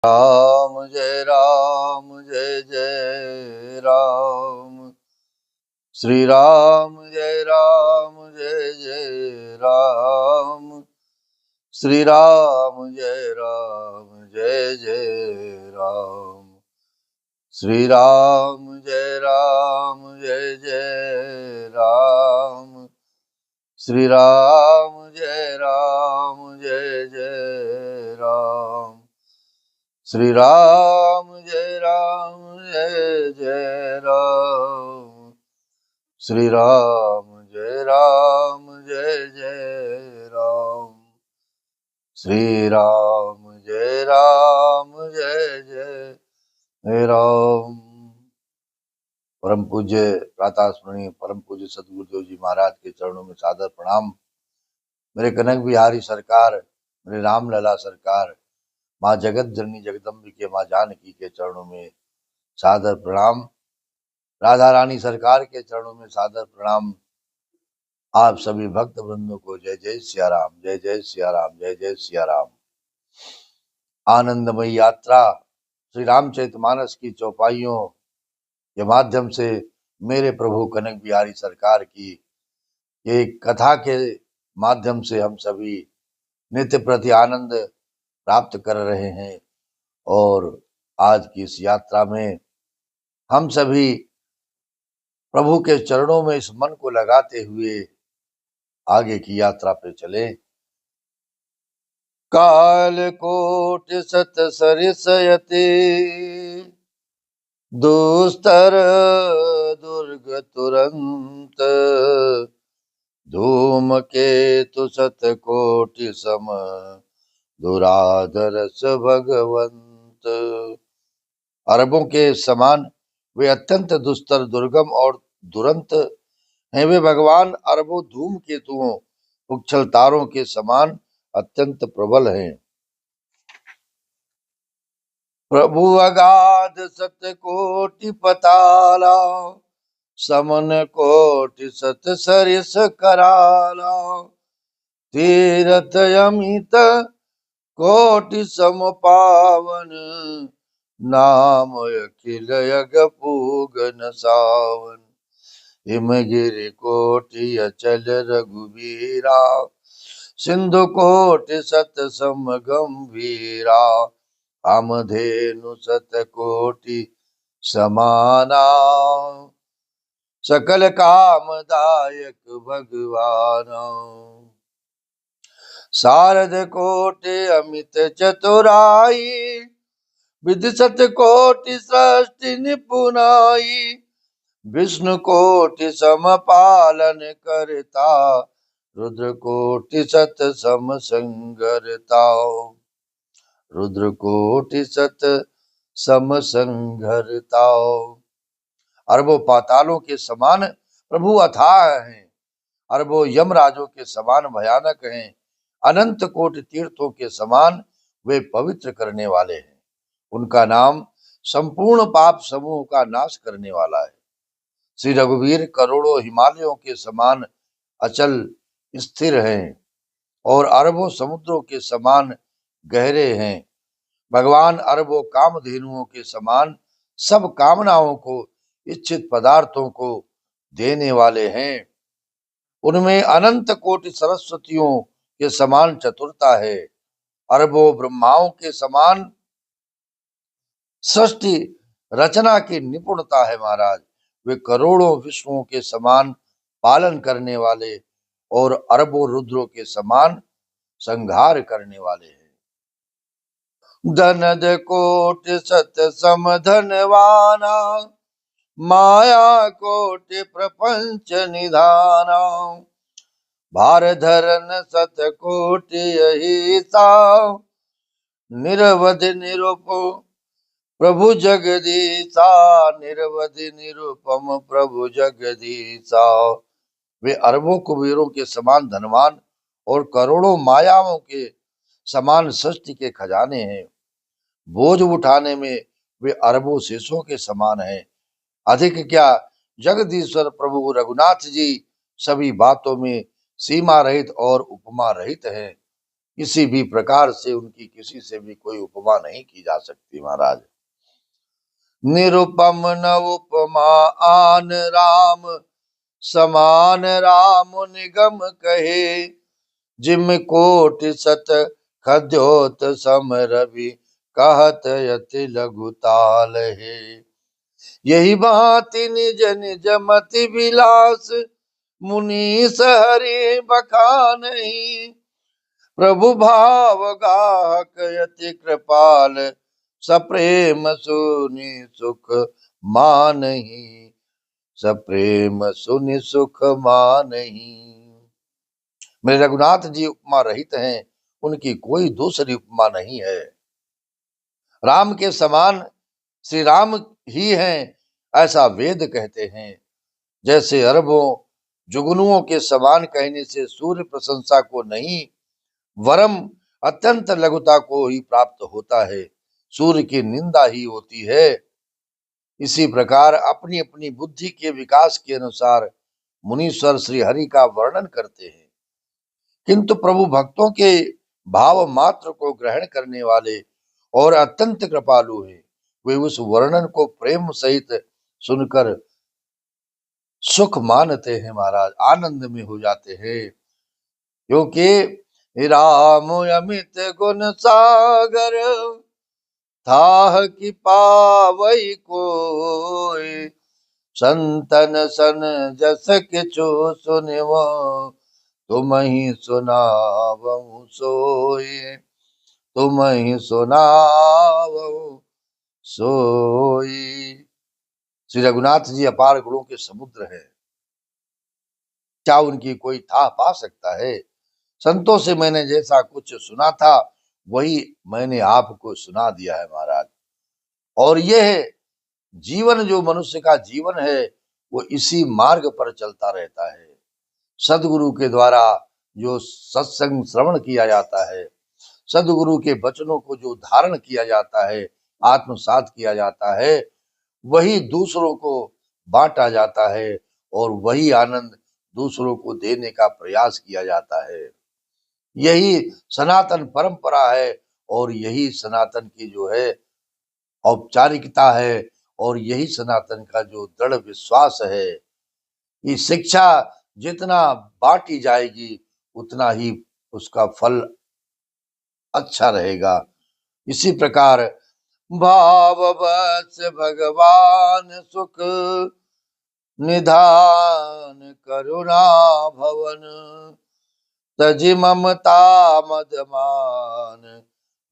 राम जय जय राम। श्री राम जय जय राम। श्री राम जय जय राम। श्री राम जय जय राम। श्री राम जय जय राम। श्री राम जय जय राम। श्री राम जय जय राम। श्री राम जय जय राम। परम पूज्य प्रातः स्मरणीय परम पूज्य सदगुरुदेव जी महाराज के चरणों में सादर प्रणाम। मेरे कनक बिहारी सरकार, मेरे राम लला सरकार, माँ जगत जननी जगदम्बिके माँ जानकी के चरणों में सादर प्रणाम। राधा रानी सरकार के चरणों में सादर प्रणाम। आप सभी भक्त वृंदों को जय जय सिया राम, जय जय सिया राम, जय जय सिया राम। आनंदमयी यात्रा श्री रामचरितमानस की चौपाइयों के माध्यम से मेरे प्रभु कनक बिहारी सरकार की एक कथा के माध्यम से हम सभी नित्य प्रति आनंद प्राप्त कर रहे हैं। और आज की इस यात्रा में हम सभी प्रभु के चरणों में इस मन को लगाते हुए आगे की यात्रा पे चले। काल कोट सत सरिसयति दुस्तर दुर्ग तुरंत धूम केतु सत कोटि सम दुराधरस भगवंत। अरबों के समान वे अत्यंत दुस्तर, दुर्गम और दुरंत हैं। वे भगवान अरबों धूम केतुओं, उछल तारों के समान अत्यंत प्रबल हैं। प्रभु अगाध सत कोटि पताला, समन कोटि सत सरिस कराला। तीरथ अमित कोटि सम पावन, नाम अखिल यग पूगन सावन। हिमगिरि कोटि अचल रघुबीरा, सिंधु कोटि सत सम गंभीरा। कामधेनु सत कोटि समाना, सकल कामदायक भगवाना। शारद कोटि अमित चतुराई, विधि सत कोटि सृष्टि निपुनाई। विष्णु कोटि सम पालन करता, रुद्र कोटि सत सम संगरता। रुद्र कोटि सत सम संघरता। अरबों पातालों के समान प्रभु अथाह हैं, अरबों यमराजों के समान भयानक हैं। अनंत कोटि तीर्थों के समान वे पवित्र करने वाले हैं। उनका नाम संपूर्ण पाप समूह का नाश करने वाला है। श्री रघुवीर करोड़ों हिमालयों के समान अचल स्थिर हैं और अरबों समुद्रों के समान गहरे हैं। भगवान अरबों कामधेनुओं के समान सब कामनाओं को, इच्छित पदार्थों को देने वाले हैं। उनमें अनंत कोटि सरस्वतियों के समान चतुरता है। अरबों ब्रह्माओं के समान सृष्टि रचना की निपुणता है। महाराज, वे करोड़ों विश्वों के समान पालन करने वाले और अरबों रुद्रों के समान संहार करने वाले हैं। धनद कोटि सत सम धनवाना, माया कोटि प्रपंच निधाना। भार धरन सत कोटि अहिसा, निरवधि निरुपम प्रभु जगदीशा। निरवधि निरुपम प्रभु जगदीशा। वे अरबों कुबेरों के समान धनवान और करोड़ों मायाओं के समान सृष्टि के खजाने हैं। बोझ उठाने में वे अरबों शेषों के समान हैं। अधिक क्या, जगदीश्वर प्रभु रघुनाथ जी सभी बातों में सीमा रहित और उपमा रहित है। किसी भी प्रकार से उनकी किसी से भी कोई उपमा नहीं की जा सकती महाराज। निरुपम न उपमा आन राम, समान राम निगम कहे, जिम कोटि सत खद्योत सम रवि, कहत यति लघु ताल है। यही भांति निज निज मति विलास, मुनीस हरि बखानहि, प्रभु भाव गाहक यति कृपाल, सप्रेम सुनि सुख मानहि, सप्रेम सुनि सुख मानहि। मेरे रघुनाथ जी उपमा रहित हैं, उनकी कोई दूसरी उपमा नहीं है। राम के समान श्री राम ही हैं, ऐसा वेद कहते हैं। जैसे अरबों जुगनुओं के समान कहने से सूर्य प्रशंसा को नहीं वरम अत्यंत लघुता को ही प्राप्त होता है, सूर्य की निंदा ही होती है। इसी प्रकार अपनी अपनी बुद्धि के विकास के अनुसार मुनीश्वर श्री हरि का वर्णन करते हैं, किंतु प्रभु भक्तों के भाव मात्र को ग्रहण करने वाले और अत्यंत कृपालु हैं। वे उस वर्णन को प्रेम सहित सुनकर सुख मानते हैं महाराज, आनंद में हो जाते हैं। क्योंकि राम अमित गुण सागर, थाह की पावई कोई, संतन सन जस किछु सुनिवो, तुम ही सुनावहु सोई, तुम ही सुनावहु सोई। श्री रघुनाथ जी अपार गुणों के समुद्र हैं, क्या उनकी कोई था पा सकता है। संतों से मैंने जैसा कुछ सुना था वही मैंने आपको सुना दिया है महाराज। और यह जीवन जो मनुष्य का जीवन है वो इसी मार्ग पर चलता रहता है। सदगुरु के द्वारा जो सत्संग श्रवण किया जाता है, सदगुरु के वचनों को जो धारण किया जाता है, आत्मसात किया जाता है, वही दूसरों को बांटा जाता है और वही आनंद दूसरों को देने का प्रयास किया जाता है। यही सनातन परंपरा है और यही सनातन की जो है औपचारिकता है और यही सनातन का जो दृढ़ विश्वास है कि शिक्षा जितना बांटी जाएगी उतना ही उसका फल अच्छा रहेगा। इसी प्रकार भाव बस भगवान सुख, निधान करुणा भवन, तजि ममता मदमान,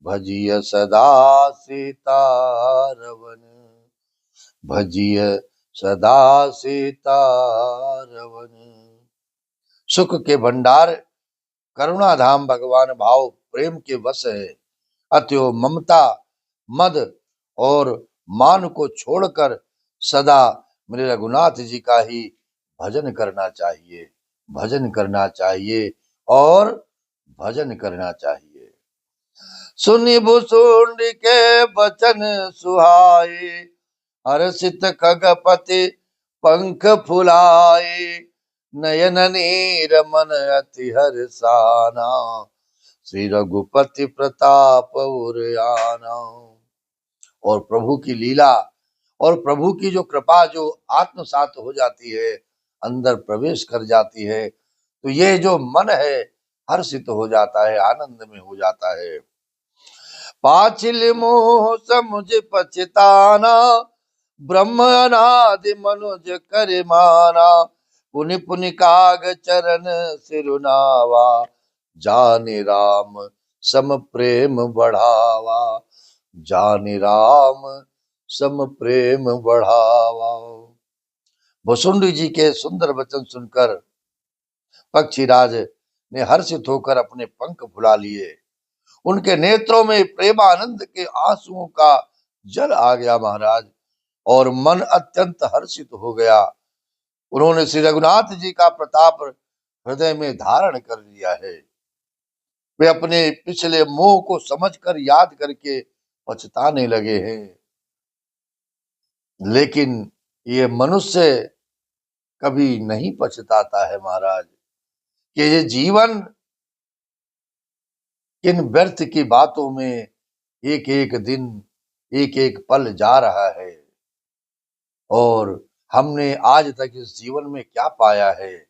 भजिय सदा सीतारवन, भजिय सदा सीतारवन। सुख के भंडार करुणा धाम भगवान भाव प्रेम के वश है, अतएव ममता मद और मान को छोड़कर सदा मेरे रघुनाथ जी का ही भजन करना चाहिए, भजन करना चाहिए और भजन करना चाहिए। सुनि भुसुंड के बचन सुहाए, हर्षित खगपति पंख फुलाए, नयन नीर मन अति हर्षाना, श्री रघुपति प्रताप उरयाना। और प्रभु की लीला और प्रभु की जो कृपा जो आत्मसात हो जाती है, अंदर प्रवेश कर जाती है, तो ये जो मन है हर्षित हो जाता है, आनंद में हो जाता है। पाचिल मोह समुझ पछताना, ब्रह्म अनादि मनुज कर माना, पुनि पुनि काग चरण सिरुनावा, जानि राम सम प्रेम बढ़ावा, जानि राम सम प्रेम बढ़ावा। भुसुंडी जी के सुंदर वचन सुनकर पक्षीराज ने हर्षित होकर अपने पंख फुला लिए। उनके नेत्रों में प्रेमानंद के आंसुओं का जल आ गया महाराज, और मन अत्यंत हर्षित हो गया। उन्होंने श्री रघुनाथ जी का प्रताप हृदय में धारण कर लिया है। वे अपने पिछले मोह को समझकर याद करके पछताने लगे हैं। लेकिन ये मनुष्य कभी नहीं पछताता है महाराज कि ये जीवन किन व्यर्थ की बातों में एक एक दिन, एक एक पल जा रहा है, और हमने आज तक इस जीवन में क्या पाया है,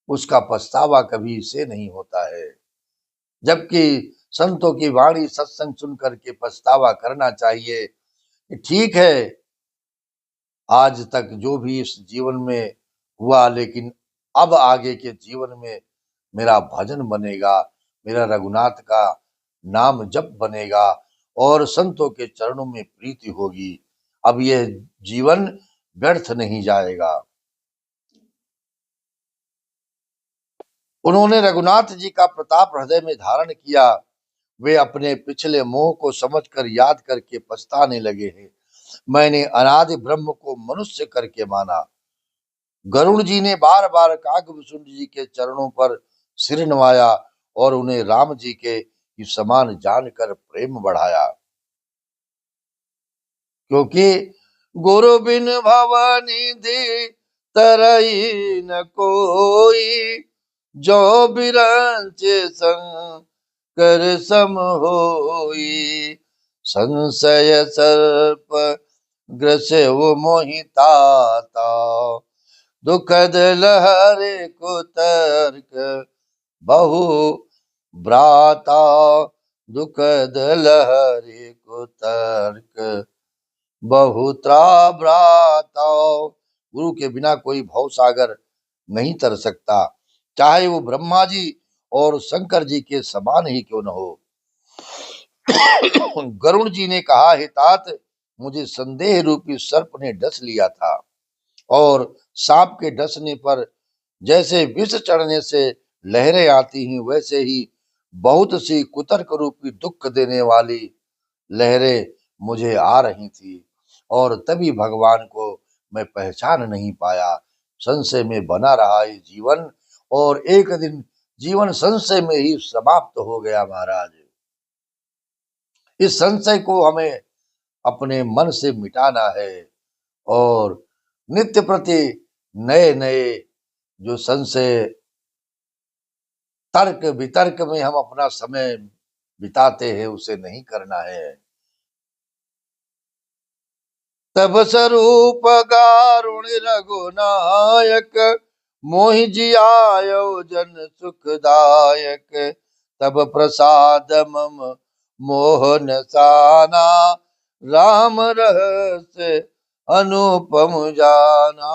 उसका पछतावा कभी से नहीं होता है। जबकि संतों की वाणी, सत्संग सुन करके पछतावा करना चाहिए कि ठीक है, आज तक जो भी इस जीवन में हुआ, लेकिन अब आगे के जीवन में मेरा भजन बनेगा, मेरा रघुनाथ का नाम जप बनेगा और संतों के चरणों में प्रीति होगी। अब यह जीवन व्यर्थ नहीं जाएगा। उन्होंने रघुनाथ जी का प्रताप हृदय में धारण किया। वे अपने पिछले मोह को समझकर याद करके पछताने लगे हैं। मैंने अनादि ब्रह्म को मनुष्य करके माना। गरुड़ जी ने बार बार कागभूषुंड जी के चरणों पर सिर नवाया और उन्हें राम जी के समान जानकर प्रेम बढ़ाया। क्योंकि गुरु बिन भवनिधि तरई न कोई, जो बिरंच संग कर सम होई। संशय सर्प ग्रसे वो मोहिताता, दुखद लहरे को तर्क बहु भ्राता। दुखद लहरे को तर्क बहुत्रा भ्राता। गुरु के बिना कोई भव सागर नहीं तर सकता, चाहे वो ब्रह्मा जी और शंकर जी के समान ही क्यों न हो। गरुण जी ने कहा, हे तात, मुझे संदेह रूपी सर्प ने डस लिया था, और सांप के डसने पर जैसे विष चढ़ने से लहरें आती हैं, वैसे ही बहुत सी कुतर्क रूपी दुख देने वाली लहरें मुझे आ रही थी, और तभी भगवान को मैं पहचान नहीं पाया। संशय में बना रहा ये जीवन, और एक दिन जीवन संशय में ही समाप्त हो गया। महाराज, इस संशय को हमें अपने मन से मिटाना है, और नित्य प्रति नए नए जो संशय, तर्क वितर्क में हम अपना समय बिताते हैं, उसे नहीं करना है। तब स्वरूप गारुण रघुनायक, मोहि जियायो जन सुखदायक। तब प्रसाद मम मोहन साना, राम रहस्य अनुपम जाना।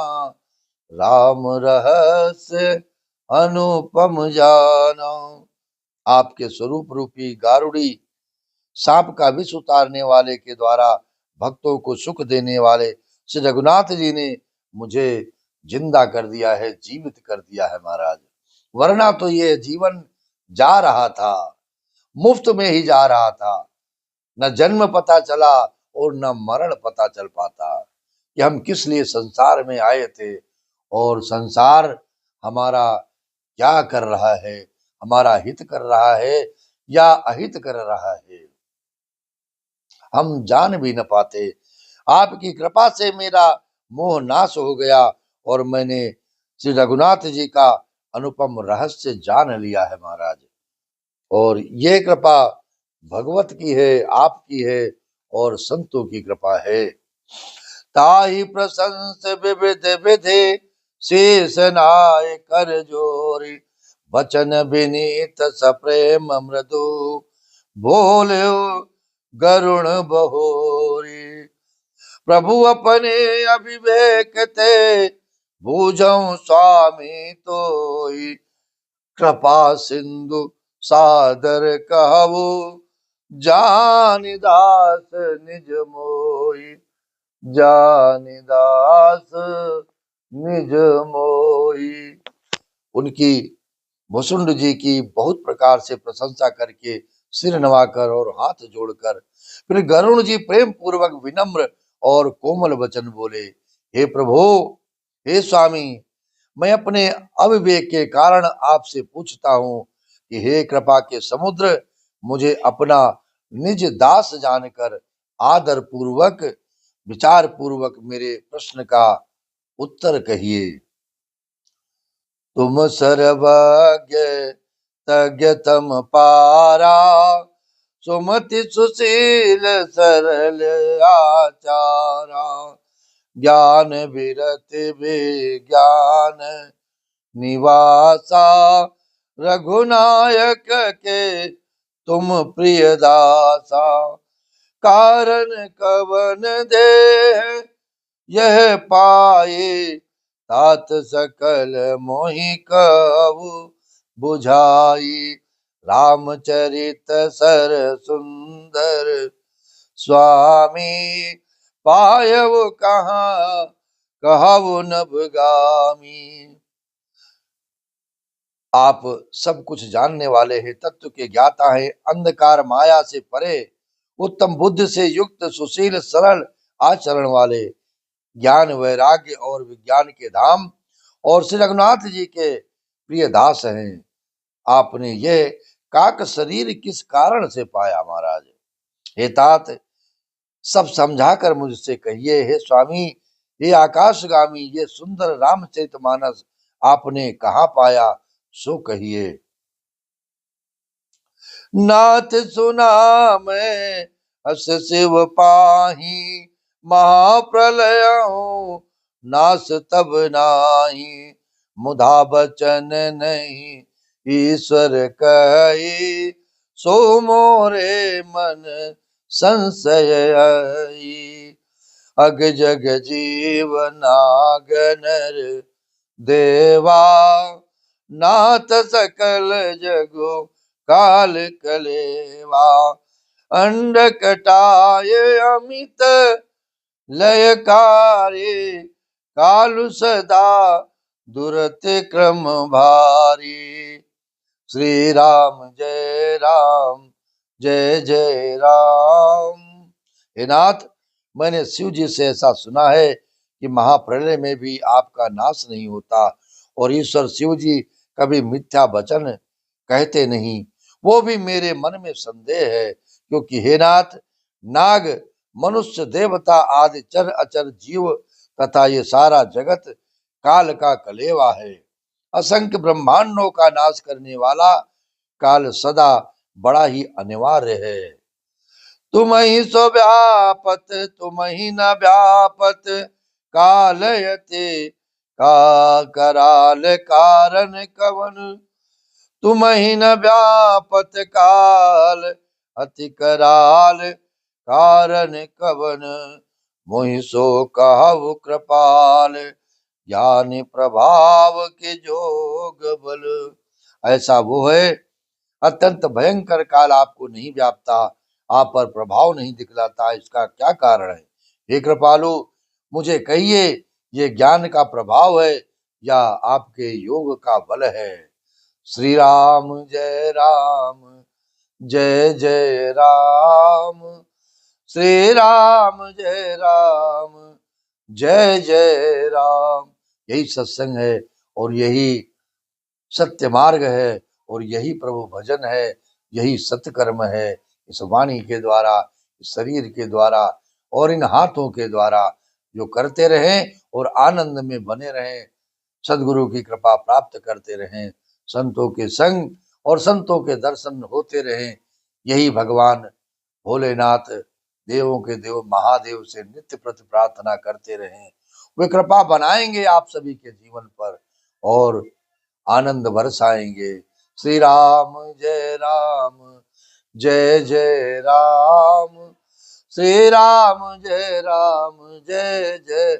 राम रहस्य अनुपम जाना। आपके स्वरूप रूपी गारुड़ी, सांप का विष उतारने वाले के द्वारा भक्तों को सुख देने वाले श्री रघुनाथ जी ने मुझे जिंदा कर दिया है, जीवित कर दिया है महाराज। वरना तो ये जीवन जा रहा था, मुफ्त में ही जा रहा था। न जन्म पता चला और न मरण पता चल पाता कि हम किस लिए संसार में आए थे, और संसार हमारा क्या कर रहा है, हमारा हित कर रहा है या अहित कर रहा है, हम जान भी न पाते। आपकी कृपा से मेरा मोह नाश हो गया, और मैंने श्री रघुनाथ जी का अनुपम रहस्य जान लिया है महाराज। और ये कृपा भगवत की है, आपकी है, और संतों की कृपा है। ताहि प्रशंस विविध विधि, शेष नाय कर जोरी। वचन विनीत सप्रेम मृदु, बोल्यो गरुण बहोरी। प्रभु अपने अविवेक ते, बूझऊं स्वामी तोई। कृपा सिंधु सादर कहु, जानिदास निज मोई। जानिदास निज मोई। उनकी भुसुंड जी की बहुत प्रकार से प्रशंसा करके, सिर नवाकर और हाथ जोड़कर, फिर गरुण जी प्रेम पूर्वक विनम्र और कोमल वचन बोले, हे प्रभु, हे स्वामी, मैं अपने अविवेक के कारण आपसे पूछता हूँ कि हे कृपा के समुद्र, मुझे अपना निज दास जानकर आदर पूर्वक, विचार पूर्वक मेरे प्रश्न का उत्तर कहिए। तुम सर्वज्ञ तज्ञतम पारा, सुमति सुशील सरल आचारा, ज्ञान विरति विज्ञान निवासा, रघुनायक के तुम प्रिय दासा। कारण कवन दे यह पाए, तात सकल मोहि कहु बुझाई। रामचरित सर सुंदर स्वामी, पायउ कहाँ कहु नभगामी। आप सब कुछ जानने वाले हैं, तत्व के ज्ञाता हैं, अंधकार माया से परे, उत्तम बुद्धि से युक्त, सुशील सरल आचरण वाले, ज्ञान वैराग्य और विज्ञान के धाम और श्री रघुनाथ जी के प्रिय दास हैं। आपने ये काक शरीर किस कारण से पाया महाराज? हे तात, सब समझाकर मुझसे कहिए। हे स्वामी, ये आकाशगामी, ये सुंदर रामचरितमानस आपने कहाँ पाया, सो कहिए। नाथ सुना मैं हस शिव पाही, महाप्रलय नास तब नाही। मुधा बचन नहीं ईश्वर कही, सो मोरे मन संशय आई। अग जग जीव नाग नर देवा, नाथ सकल जगो काल कलेवा। अंड कटाय अमित लयकारी, कालु सदा दुरत क्रम भारी। श्री राम जय राम, जय जय राम। हे नाथ, मैंने शिव जी से ऐसा सुना है कि महाप्रलय में भी आपका नाश नहीं होता, और ईश्वर शिव जी कभी मिथ्या वचन कहते नहीं। वो भी मेरे मन में संदेह है, क्योंकि हे नाथ, नाग, मनुष्य, देवता आदि चर अचर जीव तथा ये सारा जगत काल का कलेवा है। असंख्य ब्रह्मांडों का नाश करने वाला काल सदा बड़ा ही अनिवार्य है। तुम ही सो व्यापत, तुम ही न व्यापत, कालयते का कराल कारण कवन। तुम ही न व्यापत काल अति कराल कारण कवन। मोहि सो कहु कृपाल, ज्ञान प्रभाव के जोग बल। ऐसा वो है, अत्यंत भयंकर काल आपको नहीं व्यापता, आप पर प्रभाव नहीं दिखलाता। इसका क्या कारण है? हे कृपालु, मुझे कहिए, ये ज्ञान का प्रभाव है या आपके योग का बल है? श्री राम जय राम, जय जय राम। श्री राम जय राम, जय जय राम। यही सत्संग है, और यही सत्य मार्ग है, और यही प्रभु भजन है, यही सत्कर्म है। इस वाणी के द्वारा, इस शरीर के द्वारा और इन हाथों के द्वारा जो करते रहें और आनंद में बने रहें, सदगुरु की कृपा प्राप्त करते रहें, संतों के संग और संतों के दर्शन होते रहें, यही भगवान भोलेनाथ, देवों के देव महादेव से नित्य प्रति प्रार्थना करते रहें। वे कृपा बनाएंगे आप सभी के जीवन पर और आनंद बरसाएंगे। श्री राम जय राम, जय जय राम। श्री राम जय राम, जय जय